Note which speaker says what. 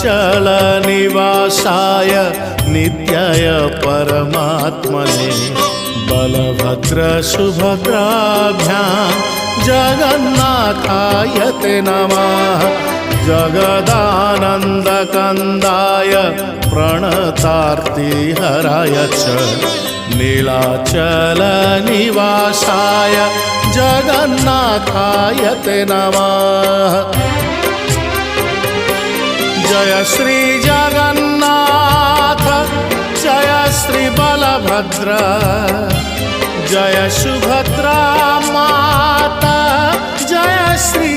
Speaker 1: नीलाचलनिवासाय नित्याय परमात्मने बलभद्रसुभद्राभ्यां जगन्नाथाय ते नमः। जगदानन्दकन्दाय प्रणतार्तिहराय च नीलाचलनिवासाय जगन्नाथाय ते नमः। जय श्री जगन्नाथ जय श्री बलभद्र जय सुभद्रा माता जय श्री